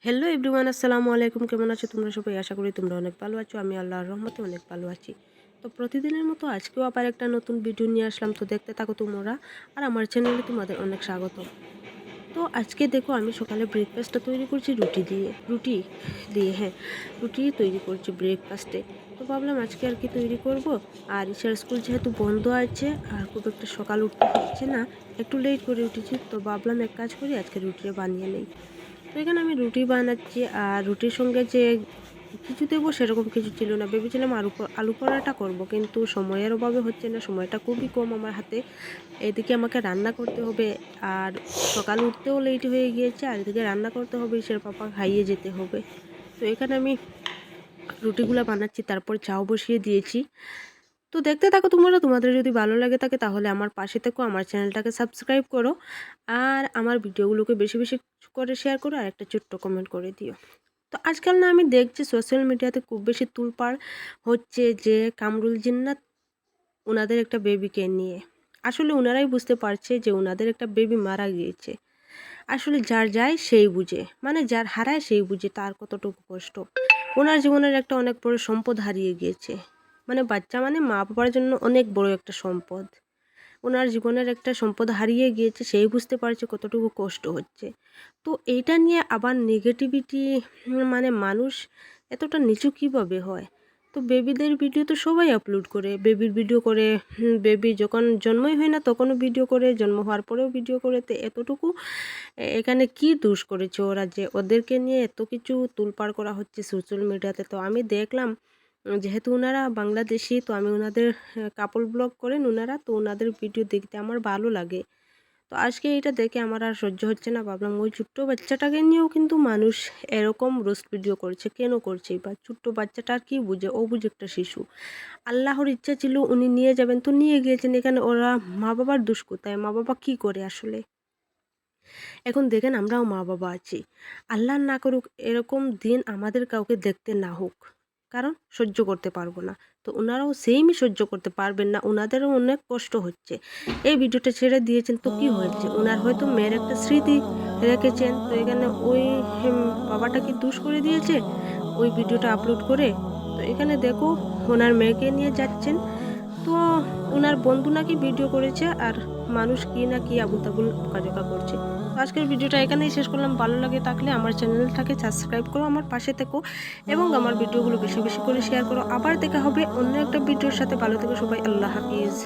Hello everyone, আসসালামু আলাইকুম। কেমন আছো তোমরা সবাই? আশা করি তোমরা অনেক ভালো আছো। আমি আল্লাহর রহমতে অনেক ভালো আছি। তো প্রতিদিনের মতো আজকেও আবার একটা নতুন ভিডিও নিয়ে আসলাম। তো দেখতে থাকো তোমরা, আর আমার চ্যানেলে তোমাদের অনেক স্বাগত। তো আজকে দেখো, আমি সকালে ব্রেকফাস্টটা তৈরি করছি রুটি দিয়ে হ্যাঁ, রুটি তৈরি করছি ব্রেকফাস্টে। তো ভাবলাম আজকে আর কি তৈরি করব। আর ঈশার স্কুল যেহেতু বন্ধ আছে আর খুব একটা সকাল উঠতে হচ্ছে না, একটু লেট করে উঠেছি, তো ভাবলাম এক কাজ করি, আজকে রুটিটা বানিয়ে নেই। তো এখানে আমি রুটি বানাচ্ছি, আর রুটির সঙ্গে যে কিছু দেবো সেরকম কিছু ছিল না। ভেবেছিলাম আলু পরোটা করব, কিন্তু সময়ের অভাবে হচ্ছে না, সময়টা খুবই কম আমার হাতে। এদিকে আমাকে রান্না করতে হবে, আর সকাল উঠতেও লেট হয়ে গিয়েছে, আর এদিকে রান্না করতে হবে, সে পাপা খাইয়ে যেতে হবে। তো এখানে আমি রুটিগুলো বানাচ্ছি, তারপর চাও বসিয়ে দিয়েছি। তো দেখতে থাকো তোমরা, তোমাদের যদি ভালো লাগে থাকে তাহলে আমার পাশে থেকো, আমার চ্যানেলটাকে সাবস্ক্রাইব করো, আর আমার ভিডিওগুলোকে বেশি বেশি করে শেয়ার করো, আর একটা ছোট্ট কমেন্ট করে দিও। তো আজকাল না, আমি দেখছি সোশ্যাল মিডিয়াতে খুব বেশি তুলপাড় হচ্ছে যে কামরুল জিন্নাত ওনাদের একটা বেবিকে নিয়ে। আসলে ওনারাই বুঝতে পারছে যে ওনাদের একটা বেবি মারা গিয়েছে। আসলে যার যায় সেই বুঝে, মানে যার হারায় সেই বুঝে তার কতটুকু কষ্ট। ওনার জীবনের একটা অনেক বড় সম্পদ হারিয়ে গিয়েছে। মানে বাচ্চা মানে মা বাবার জন্য অনেক বড় একটা সম্পদ। ওনার জীবনের একটা সম্পদ হারিয়ে গিয়েছে, সেই বুঝতে পারছে কতটুকু কষ্ট হচ্ছে। তো এইটা নিয়ে আবার নেগেটিভিটি, মানে মানুষ এতটা নিচু কীভাবে হয়? তো বেবিদের ভিডিও তো সবাই আপলোড করে, বেবির ভিডিও করে, বেবি যখন জন্মই হয় না তখনও ভিডিও করে, জন্ম হওয়ার পরেও ভিডিও করে। তো এতটুকু এখানে কি দোষ করেছে ওরা যে ওদেরকে নিয়ে এত কিছু তুলপাড় করা হচ্ছে সোশ্যাল মিডিয়াতে? তো আমি দেখলাম, যেহেতু ওনারা বাংলাদেশি, তো আমি ওনাদের কাপল ব্লগ করেন ওনারা, তো ওনাদের ভিডিও দেখতে আমার ভালো লাগে। তো আজকে এটা দেখে আমার আর সহ্য হচ্ছে না, ভাবলাম ওই ছোট্ট বাচ্চাটাকে নিয়েও কিন্তু মানুষ এরকম রোস্ট ভিডিও করছে, কেন করছে? বা ছোট্ট বাচ্চাটা আর কি বুঝে? ও বুঝে একটা শিশু। আল্লাহর ইচ্ছা ছিল উনি নিয়ে যাবেন, তো নিয়ে গিয়েছেন। এখানে ওরা মা বাবার দোষ কোথায়? মা বাবা কি করে আসলে? এখন দেখেন, আমরাও মা বাবা আছি। আল্লাহ না করুক এরকম দিন আমাদের কাউকে দেখতে না হোক, কারণ সহ্য করতে পারবো না। তো ওনারাও সেমই সহ্য করতে পারবেন না, ওনাদেরও অনেক কষ্ট হচ্ছে। এই ভিডিওটা ছেড়ে দিয়েছেন তো কি হয়েছে? ওনার হয়তো মেয়ের একটা স্মৃতি রেখেছেন, তো এখানে ওই বাবাটা কি দোষ করে দিয়েছে ওই ভিডিওটা আপলোড করে? তো এখানে দেখো, ওনার মেয়েকে নিয়ে যাচ্ছেন, তো ওনার বন্ধু নাকি ভিডিও করেছে, আর মানুষ কি না কি আবুল তাবুল বকাঝকা করছে। তো আজকের ভিডিওটা এখানেই শেষ করলাম। ভালো লাগে থাকলে আমার চ্যানেলটাকে সাবস্ক্রাইব করো, আমার পাশে থেকো, এবং আমার ভিডিওগুলো বেশি বেশি করে শেয়ার করো। আবার দেখা হবে অন্য একটা ভিডিওর সাথে। ভালো থেকো সবাই, আল্লাহ হাফিজ।